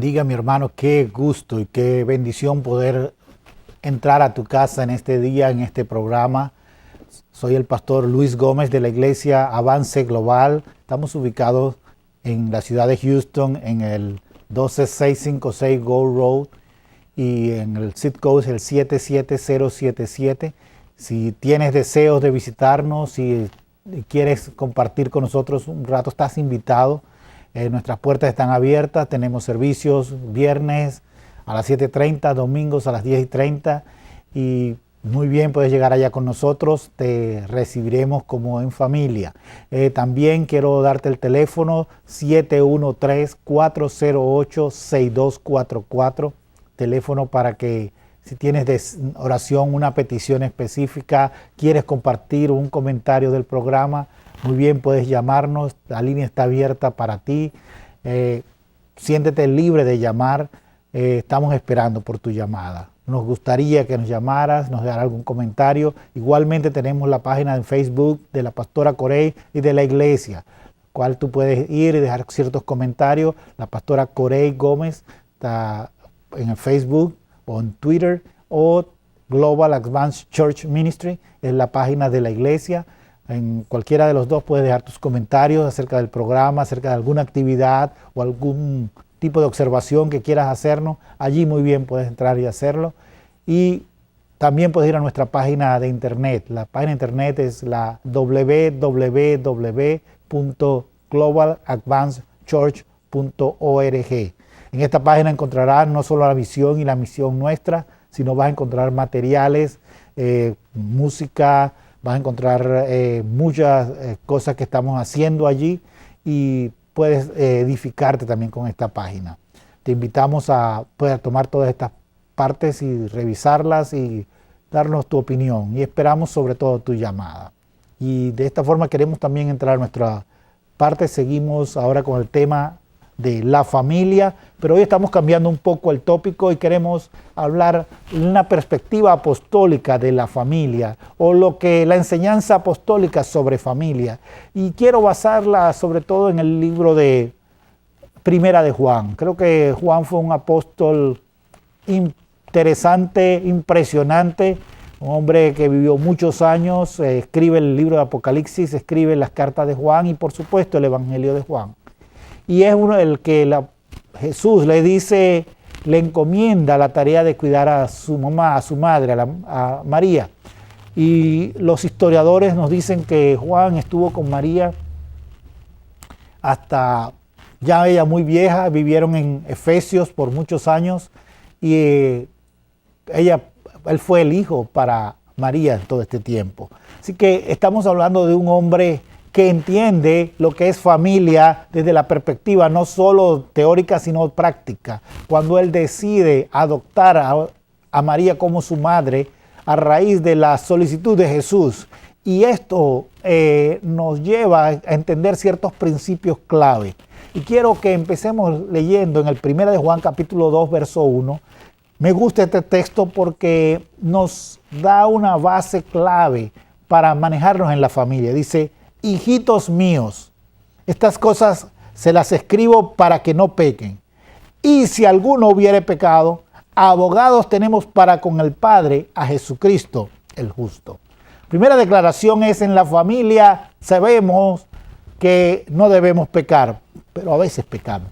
Diga, mi hermano, qué gusto y qué bendición poder entrar a tu casa en este día, en este programa. Soy el pastor Luis Gómez de la iglesia Avance Global. Estamos ubicados en la ciudad de Houston, en el 12656 Gold Road, y en el zip code es el 77077. Si tienes deseos de visitarnos, si quieres compartir con nosotros un rato, estás invitado. Nuestras puertas están abiertas, tenemos servicios viernes a las 7:30, domingos a las 10:30, y muy bien, puedes llegar allá con nosotros, te recibiremos como en familia. También quiero darte el teléfono 713-408-6244, teléfono para que si tienes de oración, una petición específica, quieres compartir un comentario del programa, muy bien, puedes llamarnos, la línea está abierta para ti. Siéntete libre de llamar, estamos esperando por tu llamada. Nos gustaría que nos llamaras, nos dieras algún comentario. Igualmente tenemos la página en Facebook de la pastora Corey y de la iglesia, cual tú puedes ir y dejar ciertos comentarios. La pastora Corey Gómez está en el Facebook o en Twitter, o Global Advanced Church Ministry es la página de la iglesia. En cualquiera de los dos puedes dejar tus comentarios acerca del programa, acerca de alguna actividad o algún tipo de observación que quieras hacernos. Allí muy bien puedes entrar y hacerlo. Y también puedes ir a nuestra página de internet. La página de internet es la www.globaladvancedchurch.org. En esta página encontrarás no solo la visión y la misión nuestra, sino vas a encontrar materiales, música, vas a encontrar muchas cosas que estamos haciendo allí, y puedes edificarte también con esta página. Te invitamos a poder tomar todas estas partes y revisarlas y darnos tu opinión, y esperamos sobre todo tu llamada. Y de esta forma queremos también entrar a nuestra parte. Seguimos ahora con el tema de la familia, pero hoy estamos cambiando un poco el tópico y queremos hablar en una perspectiva apostólica de la familia, o lo que la enseñanza apostólica sobre familia. Y quiero basarla sobre todo en el libro de Primera de Juan. Creo que Juan fue un apóstol interesante, impresionante, un hombre que vivió muchos años, escribe el libro de Apocalipsis, escribe las cartas de Juan y por supuesto el Evangelio de Juan. Y es uno el que Jesús le dice, le encomienda la tarea de cuidar a su mamá, a su madre, a María. Y los historiadores nos dicen que Juan estuvo con María hasta ya ella muy vieja, vivieron en Efesios por muchos años, y él fue el hijo para María en todo este tiempo. Así que estamos hablando de un hombre que entiende lo que es familia desde la perspectiva no solo teórica, sino práctica. Cuando él decide adoptar a María como su madre a raíz de la solicitud de Jesús. Y esto nos lleva a entender ciertos principios clave. Y quiero que empecemos leyendo en el 1 de Juan capítulo 2, verso 1. Me gusta este texto porque nos da una base clave para manejarnos en la familia. Dice: hijitos míos, estas cosas se las escribo para que no pequen. Y si alguno hubiere pecado, abogados tenemos para con el Padre, a Jesucristo el justo. Primera declaración es: en la familia sabemos que no debemos pecar, pero a veces pecamos.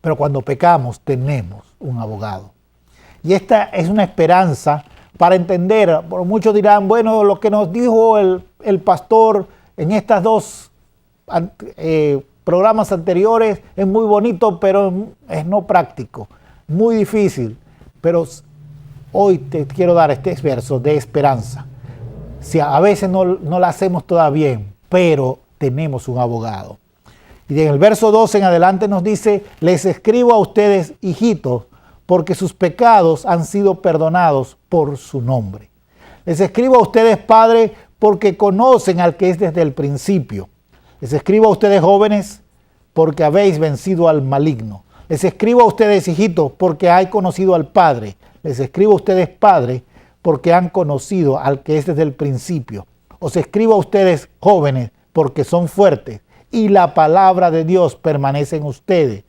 Pero cuando pecamos tenemos un abogado. Y esta es una esperanza para entender. Muchos dirán, bueno, lo que nos dijo el pastor en estas dos programas anteriores es muy bonito, pero es no práctico, muy difícil. Pero hoy te quiero dar este verso de esperanza. Si a veces no la hacemos toda bien, pero tenemos un abogado. Y en el verso 12 en adelante nos dice: les escribo a ustedes, hijitos, porque sus pecados han sido perdonados por su nombre. Les escribo a ustedes, padres, porque conocen al que es desde el principio. Les escribo a ustedes, jóvenes, porque habéis vencido al maligno. Les escribo a ustedes, hijitos, porque hay conocido al Padre. Les escribo a ustedes, padres, porque han conocido al que es desde el principio. Os escribo a ustedes, jóvenes, porque son fuertes, y la palabra de Dios permanece en ustedes,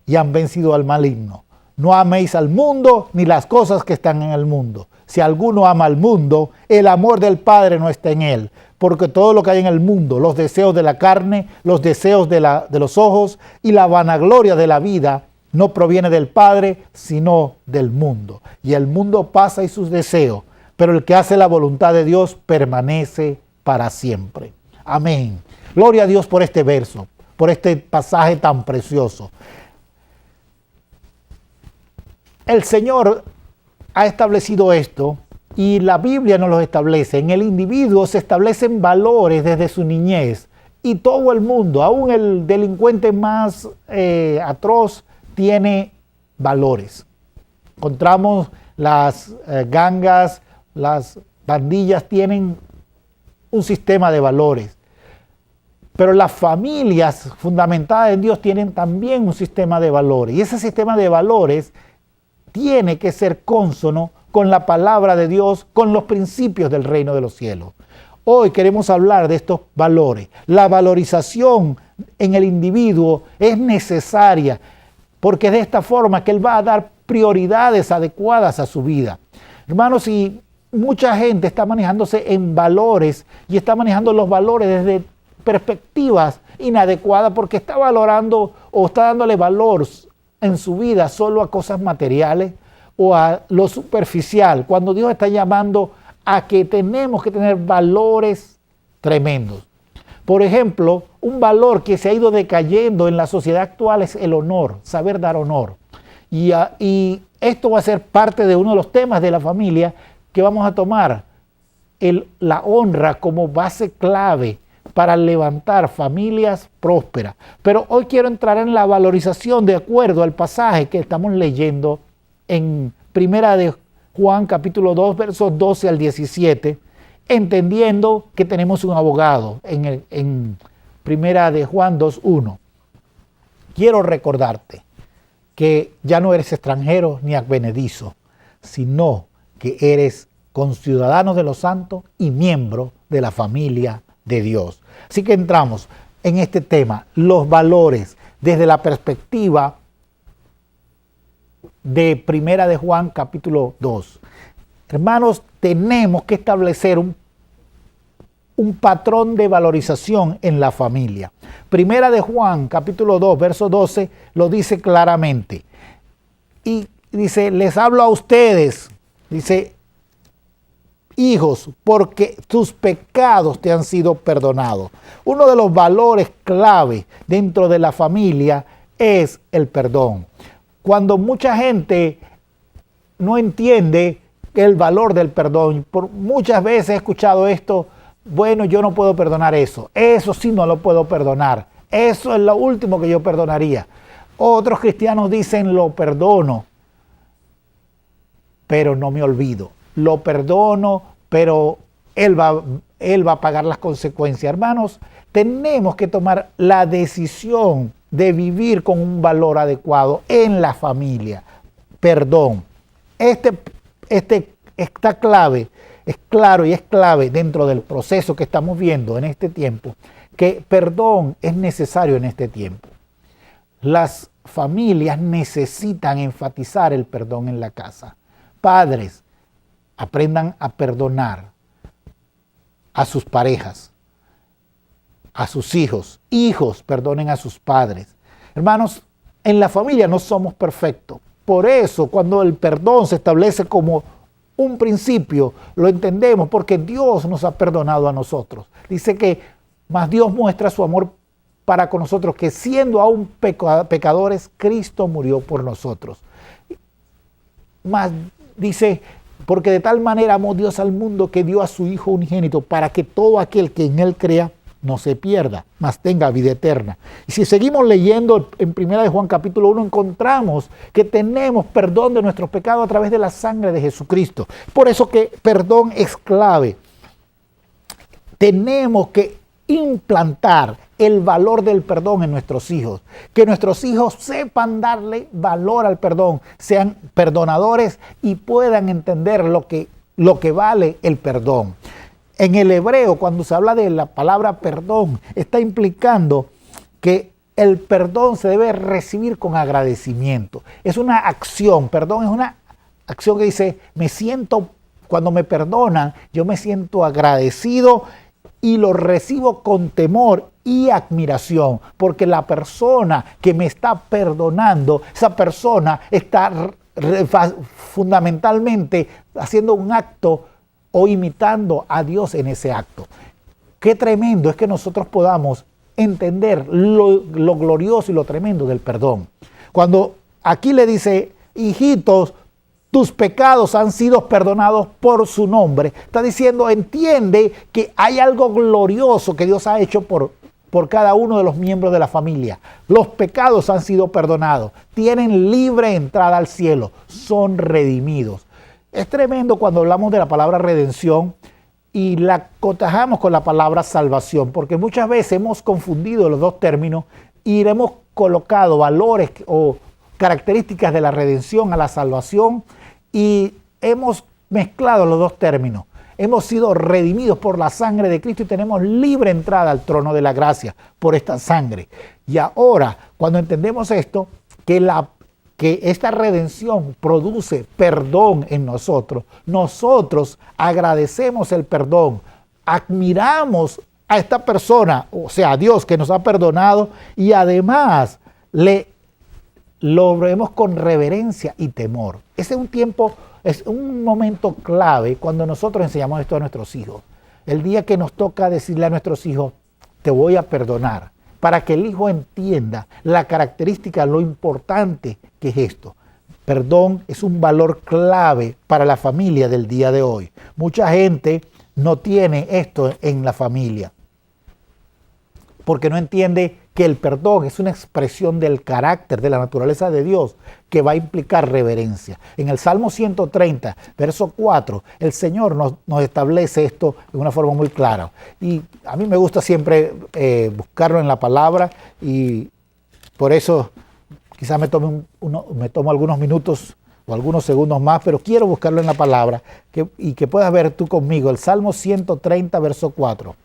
y han vencido al maligno. No améis al mundo ni las cosas que están en el mundo. Si alguno ama al mundo, el amor del Padre no está en él, porque todo lo que hay en el mundo, los deseos de la carne, los deseos de los ojos y la vanagloria de la vida, no proviene del Padre, sino del mundo. Y el mundo pasa y sus deseos, pero el que hace la voluntad de Dios permanece para siempre. Amén. Gloria a Dios por este verso, por este pasaje tan precioso. El Señor ha establecido esto y la Biblia nos lo establece. En el individuo se establecen valores desde su niñez y todo el mundo, aún el delincuente más atroz, tiene valores. Encontramos las gangas, las pandillas tienen un sistema de valores. Pero las familias fundamentadas en Dios tienen también un sistema de valores. Y ese sistema de valores tiene que ser cónsono con la palabra de Dios, con los principios del reino de los cielos. Hoy queremos hablar de estos valores. La valorización en el individuo es necesaria porque es de esta forma que él va a dar prioridades adecuadas a su vida. Hermanos, si mucha gente está manejándose en valores y está manejando los valores desde perspectivas inadecuadas porque está valorando o está dándole valor en su vida solo a cosas materiales o a lo superficial, cuando Dios está llamando a que tenemos que tener valores tremendos. Por ejemplo, un valor que se ha ido decayendo en la sociedad actual es el honor, saber dar honor. Y esto va a ser parte de uno de los temas de la familia que vamos a tomar, la honra como base clave para levantar familias prósperas. Pero hoy quiero entrar en la valorización de acuerdo al pasaje que estamos leyendo en Primera de Juan capítulo 2 versos 12 al 17, entendiendo que tenemos un abogado en Primera de Juan 2:1. Quiero recordarte que ya no eres extranjero ni advenedizo, sino que eres conciudadano de los santos y miembro de la familia de Dios. Así que entramos en este tema, los valores, desde la perspectiva de Primera de Juan capítulo 2. Hermanos, tenemos que establecer un patrón de valorización en la familia. Primera de Juan capítulo 2 verso 12 lo dice claramente. Y dice, les hablo a ustedes, dice, hijos, porque tus pecados te han sido perdonados. Uno de los valores clave dentro de la familia es el perdón. Cuando mucha gente no entiende el valor del perdón, muchas veces he escuchado esto, bueno, yo no puedo perdonar eso sí no lo puedo perdonar, eso es lo último que yo perdonaría. Otros cristianos dicen, lo perdono, pero no me olvido. Lo perdono, pero él va a pagar las consecuencias. Hermanos, tenemos que tomar la decisión de vivir con un valor adecuado en la familia. Perdón. Esta clave es claro y es clave dentro del proceso que estamos viendo en este tiempo, que perdón es necesario en este tiempo. Las familias necesitan enfatizar el perdón en la casa. Padres, aprendan a perdonar a sus parejas, a sus hijos. Hijos, perdonen a sus padres. Hermanos, en la familia no somos perfectos. Por eso, cuando el perdón se establece como un principio, lo entendemos porque Dios nos ha perdonado a nosotros. Dice que más Dios muestra su amor para con nosotros, que siendo aún pecadores, Cristo murió por nosotros. Más dice, porque de tal manera amó Dios al mundo que dio a su Hijo unigénito para que todo aquel que en él crea no se pierda, mas tenga vida eterna. Y si seguimos leyendo en 1 de Juan capítulo 1, encontramos que tenemos perdón de nuestros pecados a través de la sangre de Jesucristo. Por eso que perdón es clave. Tenemos que implantar el valor del perdón en nuestros hijos. Que nuestros hijos sepan darle valor al perdón, sean perdonadores y puedan entender lo que vale el perdón. En el hebreo, cuando se habla de la palabra perdón, está implicando que el perdón se debe recibir con agradecimiento. Es una acción, perdón es una acción que dice, cuando me perdonan, yo me siento agradecido y lo recibo con temor y admiración, porque la persona que me está perdonando, esa persona está fundamentalmente haciendo un acto o imitando a Dios en ese acto. Qué tremendo es que nosotros podamos entender lo glorioso y lo tremendo del perdón. Cuando aquí le dice, hijitos, tus pecados han sido perdonados por su nombre, está diciendo, entiende que hay algo glorioso que Dios ha hecho por cada uno de los miembros de la familia. Los pecados han sido perdonados, tienen libre entrada al cielo, son redimidos. Es tremendo cuando hablamos de la palabra redención y la cotejamos con la palabra salvación, porque muchas veces hemos confundido los dos términos y hemos colocado valores o características de la redención a la salvación y hemos mezclado los dos términos. Hemos sido redimidos por la sangre de Cristo y tenemos libre entrada al trono de la gracia por esta sangre. Y ahora, cuando entendemos esto, que esta redención produce perdón en nosotros, nosotros agradecemos el perdón, admiramos a esta persona, o sea, a Dios que nos ha perdonado y además lo vemos con reverencia y temor. Ese es un momento clave cuando nosotros enseñamos esto a nuestros hijos. El día que nos toca decirle a nuestros hijos, te voy a perdonar, para que el hijo entienda la característica, lo importante que es esto. Perdón es un valor clave para la familia del día de hoy. Mucha gente no tiene esto en la familia, porque no entiende que el perdón es una expresión del carácter, de la naturaleza de Dios, que va a implicar reverencia. En el Salmo 130, verso 4, el Señor nos establece esto de una forma muy clara. Y a mí me gusta siempre buscarlo en la palabra y por eso quizás me tomo algunos minutos o algunos segundos más, pero quiero buscarlo en la palabra y que puedas ver tú conmigo. El Salmo 130, verso 4.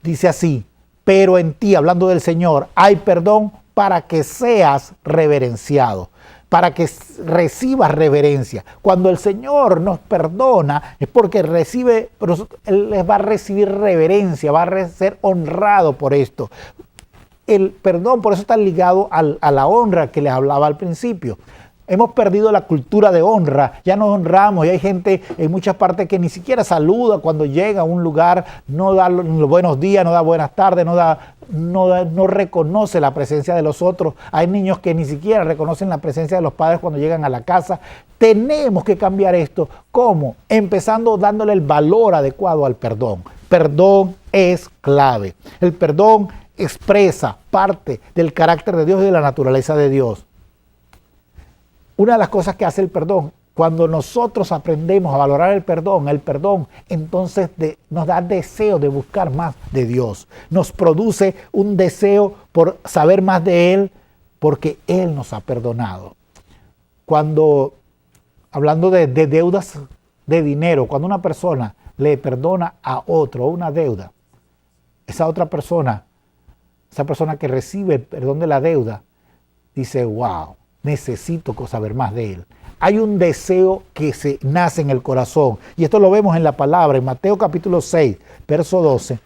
Dice así, pero en ti, hablando del Señor, hay perdón para que seas reverenciado, para que recibas reverencia. Cuando el Señor nos perdona es porque Él les va a recibir reverencia, va a ser honrado por esto. El perdón por eso está ligado a la honra que les hablaba al principio. Hemos perdido la cultura de honra, ya nos honramos y hay gente en muchas partes que ni siquiera saluda cuando llega a un lugar, no da los buenos días, no da buenas tardes, no reconoce la presencia de los otros. Hay niños que ni siquiera reconocen la presencia de los padres cuando llegan a la casa. Tenemos que cambiar esto. ¿Cómo? Empezando dándole el valor adecuado al perdón. Perdón es clave. El perdón expresa parte del carácter de Dios y de la naturaleza de Dios. Una de las cosas que hace el perdón, cuando nosotros aprendemos a valorar el perdón entonces nos da deseo de buscar más de Dios. Nos produce un deseo por saber más de Él, porque Él nos ha perdonado. Hablando de deudas de dinero, cuando una persona le perdona a otro una deuda, esa persona que recibe el perdón de la deuda, dice, wow, necesito saber más de Él. Hay un deseo que se nace en el corazón. Y esto lo vemos en la palabra. En Mateo capítulo 6, verso 12,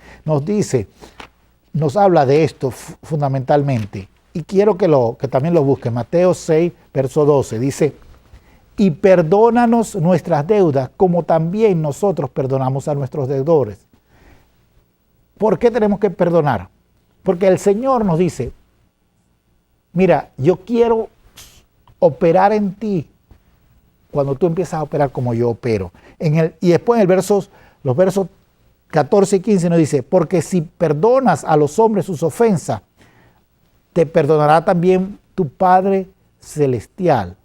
nos habla de esto fundamentalmente. Y quiero que también lo busquen. Mateo 6, verso 12, dice, y perdónanos nuestras deudas, como también nosotros perdonamos a nuestros deudores. ¿Por qué tenemos que perdonar? Porque el Señor nos dice, mira, yo quiero operar en ti cuando tú empiezas a operar como yo opero. Y después en los versos 14 y 15 nos dice, porque si perdonas a los hombres sus ofensas, te perdonará también tu Padre Celestial.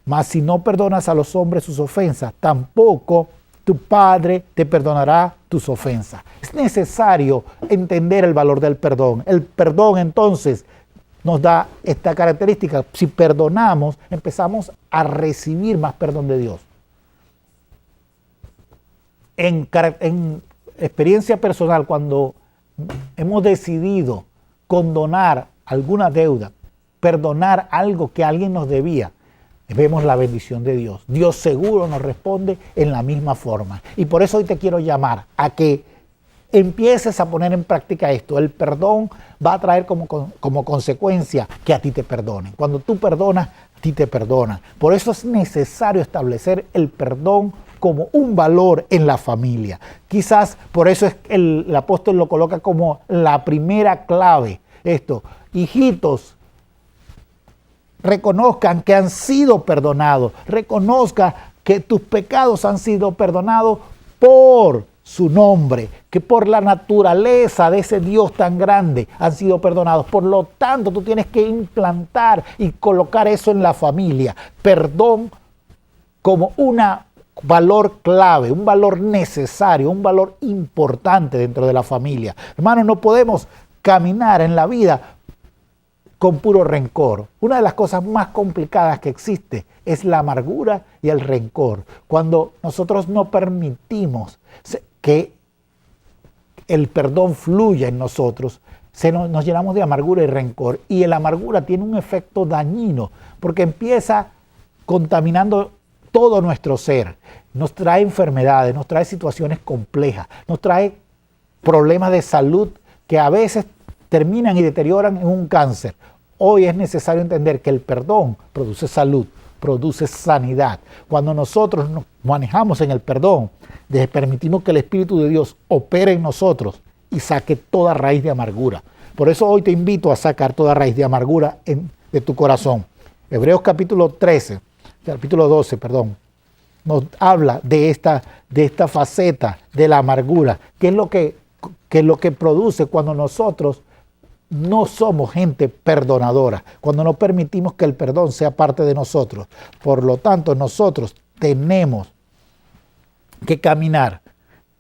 Mas si no perdonas a los hombres sus ofensas, tampoco tu Padre te perdonará tus ofensas. Es necesario entender el valor del perdón. El perdón entonces nos da esta característica. Si perdonamos, empezamos a recibir más perdón de Dios. En experiencia personal, cuando hemos decidido condonar alguna deuda, perdonar algo que alguien nos debía, vemos la bendición de Dios. Dios seguro nos responde en la misma forma. Y por eso hoy te quiero llamar a que empieces a poner en práctica esto. El perdón va a traer como consecuencia que a ti te perdonen. Cuando tú perdonas, a ti te perdonan. Por eso es necesario establecer el perdón como un valor en la familia. Quizás por eso es el apóstol lo coloca como la primera clave. Esto, hijitos, reconozcan que han sido perdonados. Reconozca que tus pecados han sido perdonados por su nombre, que por la naturaleza de ese Dios tan grande han sido perdonados. Por lo tanto, tú tienes que implantar y colocar eso en la familia. Perdón como un valor clave, un valor necesario, un valor importante dentro de la familia. Hermanos, no podemos caminar en la vida con puro rencor. Una de las cosas más complicadas que existe es la amargura y el rencor. Cuando nosotros no permitimos que el perdón fluya en nosotros, nos llenamos de amargura y rencor. Y la amargura tiene un efecto dañino porque empieza contaminando todo nuestro ser. Nos trae enfermedades, nos trae situaciones complejas, nos trae problemas de salud que a veces terminan y deterioran en un cáncer. Hoy es necesario entender que el perdón produce salud, produce sanidad. Cuando nosotros nos manejamos en el perdón, permitimos que el Espíritu de Dios opere en nosotros y saque toda raíz de amargura. Por eso hoy te invito a sacar toda raíz de amargura de tu corazón. Hebreos capítulo 12, nos habla de esta faceta de la amargura, que es lo que produce cuando nosotros no somos gente perdonadora, cuando no permitimos que el perdón sea parte de nosotros. Por lo tanto, nosotros tenemos que caminar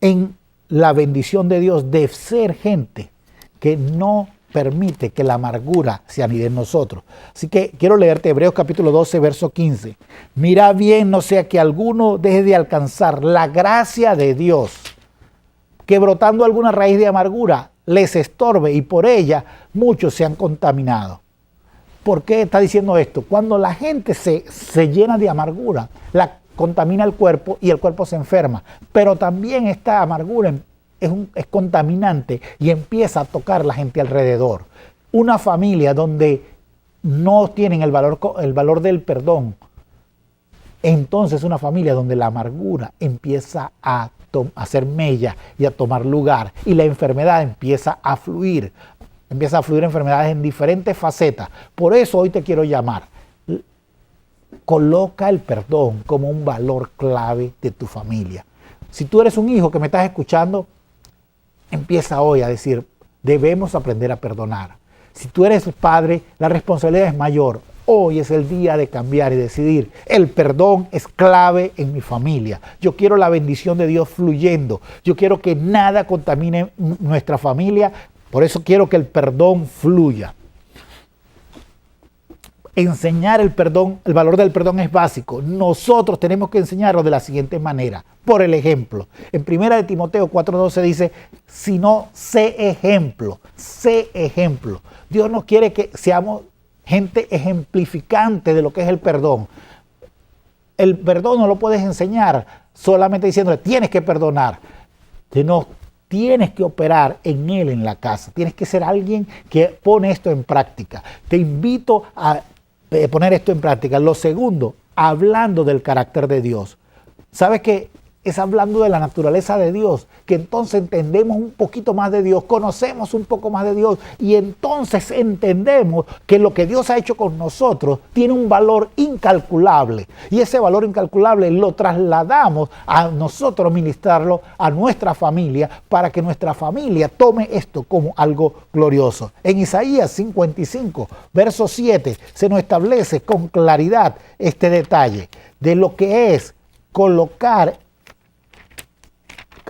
en la bendición de Dios de ser gente que no permite que la amargura se anide en nosotros. Así que quiero leerte Hebreos capítulo 12, verso 15. Mira bien, no sea que alguno deje de alcanzar la gracia de Dios, que brotando alguna raíz de amargura les estorbe y por ella muchos se han contaminado. ¿Por qué está diciendo esto? Cuando la gente se llena de amargura, la contamina el cuerpo y el cuerpo se enferma. Pero también esta amargura es contaminante y empieza a tocar a la gente alrededor. Una familia donde no tienen el valor del perdón, entonces una familia donde la amargura empieza a hacer mella y a tomar lugar y la enfermedad empieza a fluir enfermedades en diferentes facetas. Por eso hoy te quiero llamar. Coloca el perdón como un valor clave de tu familia. Si tú eres un hijo que me estás escuchando, empieza hoy a decir, debemos aprender a perdonar. Si tú eres padre, la responsabilidad es mayor. Hoy es el día de cambiar y decidir. El perdón es clave en mi familia. Yo quiero la bendición de Dios fluyendo. Yo quiero que nada contamine nuestra familia. Por eso quiero que el perdón fluya. Enseñar el perdón, el valor del perdón es básico. Nosotros tenemos que enseñarlo de la siguiente manera. Por el ejemplo, en 1 Timoteo 4:12 dice, si no, sé ejemplo. Dios nos quiere que seamos gente ejemplificante de lo que es el perdón. El perdón no lo puedes enseñar solamente diciéndole, tienes que perdonar. No, tienes que operar en él en la casa. Tienes que ser alguien que pone esto en práctica. Te invito a poner esto en práctica. Lo segundo, hablando del carácter de Dios. ¿Sabes qué? Es hablando de la naturaleza de Dios, que entonces entendemos un poquito más de Dios, conocemos un poco más de Dios y entonces entendemos que lo que Dios ha hecho con nosotros tiene un valor incalculable y ese valor incalculable lo trasladamos a nosotros ministrarlo a nuestra familia para que nuestra familia tome esto como algo glorioso. En Isaías 55, verso 7, se nos establece con claridad este detalle de lo que es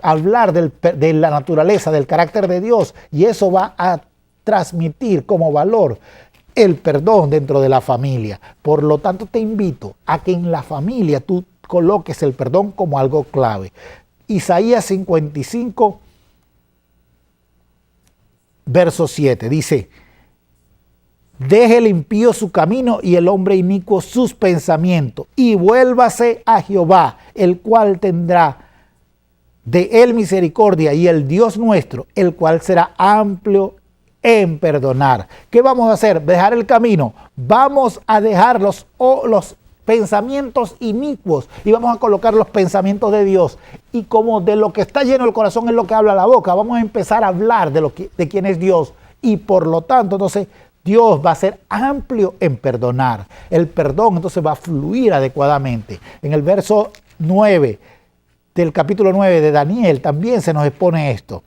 hablar de la naturaleza, del carácter de Dios, y eso va a transmitir como valor el perdón dentro de la familia. Por lo tanto, te invito a que en la familia tú coloques el perdón como algo clave. Isaías 55, verso 7, dice, Deje el impío su camino y el hombre inicuo sus pensamientos, y vuélvase a Jehová, el cual tendrá de él misericordia, y el Dios nuestro, el cual será amplio en perdonar. ¿Qué vamos a hacer? Dejar el camino. Vamos a dejar los pensamientos inicuos y vamos a colocar los pensamientos de Dios. Y como de lo que está lleno el corazón es lo que habla la boca, vamos a empezar a hablar de quién es Dios. Y por lo tanto, entonces, Dios va a ser amplio en perdonar. El perdón entonces va a fluir adecuadamente. En el verso 9 del capítulo 9 de Daniel también se nos expone esto.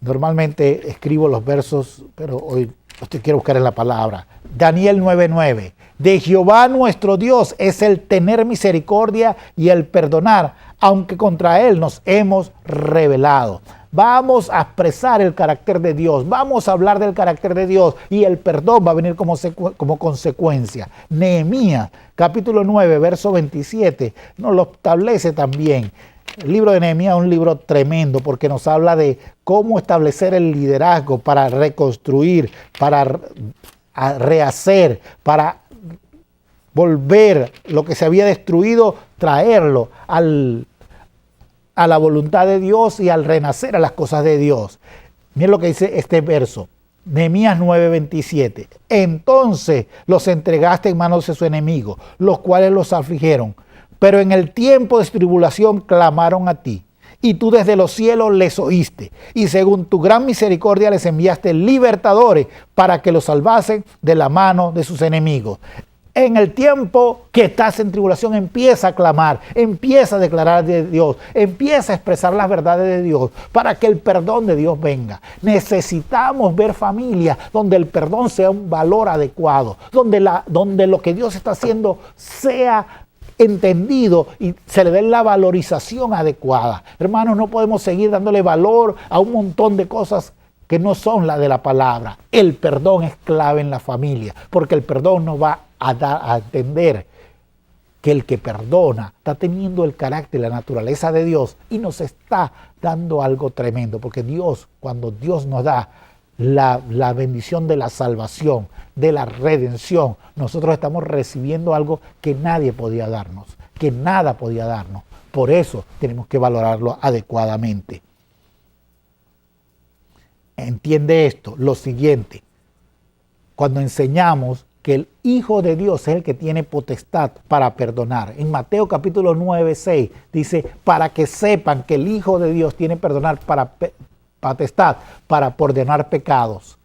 Normalmente escribo los versos, pero hoy quiero buscar en la palabra. Daniel 9:9. De Jehová nuestro Dios es el tener misericordia y el perdonar, aunque contra él nos hemos rebelado. Vamos a expresar el carácter de Dios, vamos a hablar del carácter de Dios y el perdón va a venir como consecuencia. Nehemías capítulo 9, verso 27 nos lo establece también. El libro de Nehemías es un libro tremendo porque nos habla de cómo establecer el liderazgo para reconstruir, para rehacer, para volver lo que se había destruido, traerlo a la voluntad de Dios y al renacer a las cosas de Dios. Miren lo que dice este verso, Nehemías 9:27. Entonces los entregaste en manos de su enemigo, los cuales los afligieron. Pero en el tiempo de tribulación clamaron a ti, y tú desde los cielos les oíste, y según tu gran misericordia les enviaste libertadores para que los salvasen de la mano de sus enemigos. En el tiempo que estás en tribulación, empieza a clamar, empieza a declarar de Dios, empieza a expresar las verdades de Dios para que el perdón de Dios venga. Necesitamos ver familias donde el perdón sea un valor adecuado, donde lo que Dios está haciendo sea entendido y se le dé la valorización adecuada. Hermanos, no podemos seguir dándole valor a un montón de cosas que no son las de la palabra. El perdón es clave en la familia, porque el perdón nos va a entender que el que perdona está teniendo el carácter y la naturaleza de Dios y nos está dando algo tremendo, porque Dios, cuando Dios nos da la bendición de la salvación, de la redención, nosotros estamos recibiendo algo que nadie podía darnos, que nada podía darnos. Por eso tenemos que valorarlo adecuadamente. Entiende esto, lo siguiente, cuando enseñamos que el Hijo de Dios es el que tiene potestad para perdonar. En Mateo capítulo 9:6 dice, para que sepan que el Hijo de Dios tiene potestad para perdonar pecados.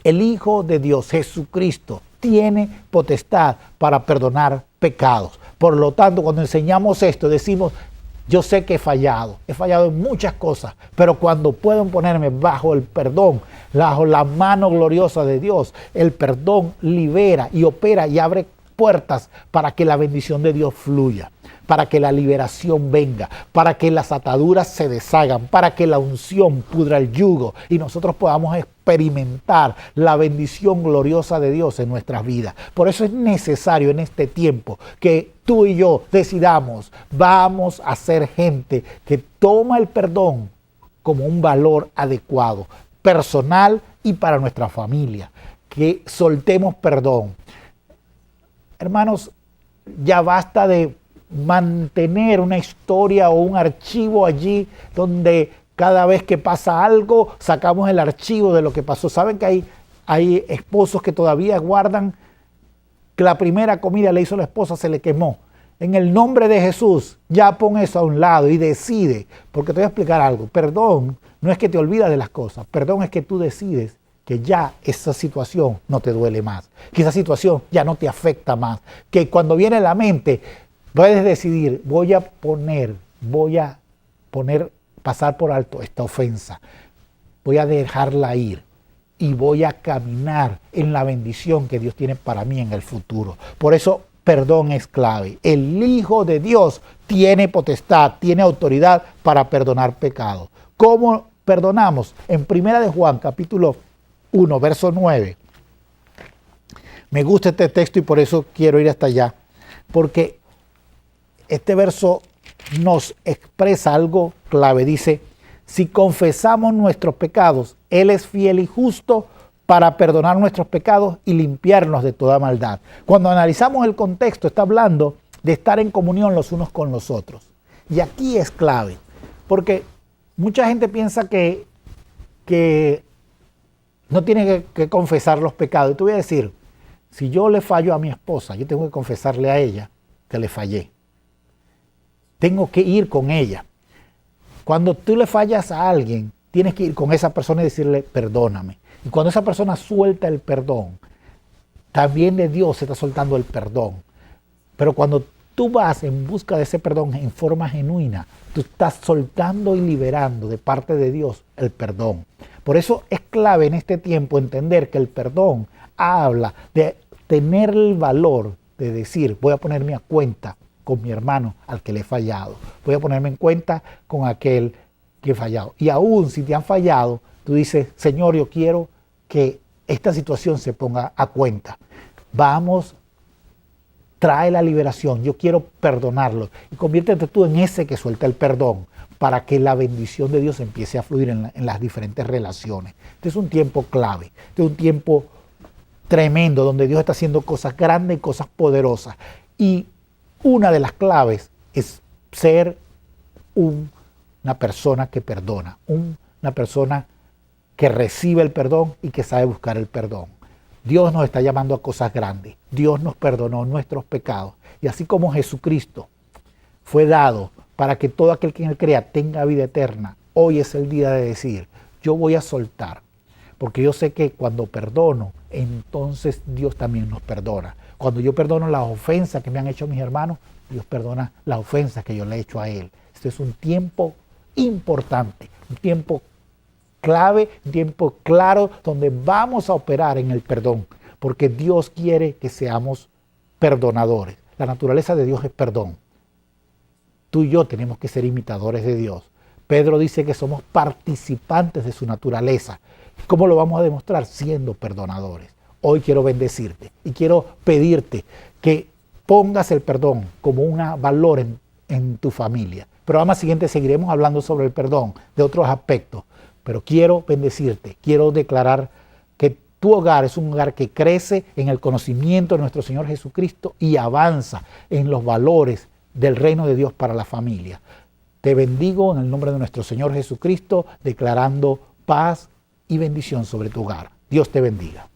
El Hijo de Dios, Jesucristo, tiene potestad para perdonar pecados. Por lo tanto, cuando enseñamos esto, decimos, yo sé que he fallado en muchas cosas, pero cuando puedo ponerme bajo el perdón, bajo la mano gloriosa de Dios, el perdón libera y opera y abre puertas para que la bendición de Dios fluya, para que la liberación venga, para que las ataduras se deshagan, para que la unción pudra el yugo y nosotros podamos experimentar la bendición gloriosa de Dios en nuestras vidas. Por eso es necesario en este tiempo que tú y yo decidamos, vamos a ser gente que toma el perdón como un valor adecuado, personal y para nuestra familia, que soltemos perdón. Hermanos, ya basta de mantener una historia o un archivo allí donde cada vez que pasa algo sacamos el archivo de lo que pasó. ¿Saben que hay esposos que todavía guardan que la primera comida le hizo la esposa, se le quemó? En el nombre de Jesús, ya pon eso a un lado y decide, porque te voy a explicar algo. Perdón no es que te olvidas de las cosas, perdón es que tú decides que ya esa situación no te duele más, que esa situación ya no te afecta más, que cuando viene a la mente puedes decidir, voy a pasar por alto esta ofensa, voy a dejarla ir y voy a caminar en la bendición que Dios tiene para mí en el futuro. Por eso perdón es clave. El Hijo de Dios tiene potestad, tiene autoridad para perdonar pecados. ¿Cómo perdonamos? En 1 de Juan capítulo 1, verso 9. Me gusta este texto y por eso quiero ir hasta allá, porque este verso nos expresa algo clave. Dice, si confesamos nuestros pecados, Él es fiel y justo para perdonar nuestros pecados y limpiarnos de toda maldad. Cuando analizamos el contexto, está hablando de estar en comunión los unos con los otros. Y aquí es clave, porque mucha gente piensa que no tiene que confesar los pecados. Y te voy a decir, si yo le fallo a mi esposa, yo tengo que confesarle a ella que le fallé. Tengo que ir con ella. Cuando tú le fallas a alguien, tienes que ir con esa persona y decirle, perdóname. Y cuando esa persona suelta el perdón, también de Dios se está soltando el perdón. Pero cuando tú vas en busca de ese perdón en forma genuina, tú estás soltando y liberando de parte de Dios el perdón. Por eso es clave en este tiempo entender que el perdón habla de tener el valor de decir, voy a ponerme a cuenta con mi hermano al que le he fallado. Voy a ponerme en cuenta con aquel que he fallado. Y aún si te han fallado, tú dices, Señor, yo quiero que esta situación se ponga a cuenta. Vamos, trae la liberación. Yo quiero perdonarlo. Y conviértete tú en ese que suelta el perdón para que la bendición de Dios empiece a fluir en las diferentes relaciones. Este es un tiempo clave. Este es un tiempo tremendo donde Dios está haciendo cosas grandes y cosas poderosas. Y una de las claves es ser una persona que perdona, una persona que recibe el perdón y que sabe buscar el perdón. Dios nos está llamando a cosas grandes. Dios nos perdonó nuestros pecados. Y así como Jesucristo fue dado para que todo aquel que en él crea tenga vida eterna, hoy es el día de decir, yo voy a soltar. Porque yo sé que cuando perdono, entonces Dios también nos perdona. Cuando yo perdono las ofensas que me han hecho mis hermanos, Dios perdona las ofensas que yo le he hecho a Él. Este es un tiempo importante, un tiempo clave, un tiempo claro, donde vamos a operar en el perdón, porque Dios quiere que seamos perdonadores. La naturaleza de Dios es perdón. Tú y yo tenemos que ser imitadores de Dios. Pedro dice que somos participantes de su naturaleza. ¿Cómo lo vamos a demostrar? Siendo perdonadores. Hoy quiero bendecirte y quiero pedirte que pongas el perdón como un valor en tu familia. El programa siguiente seguiremos hablando sobre el perdón, de otros aspectos, pero quiero bendecirte, quiero declarar que tu hogar es un hogar que crece en el conocimiento de nuestro Señor Jesucristo y avanza en los valores del reino de Dios para la familia. Te bendigo en el nombre de nuestro Señor Jesucristo, declarando paz y bendición sobre tu hogar. Dios te bendiga.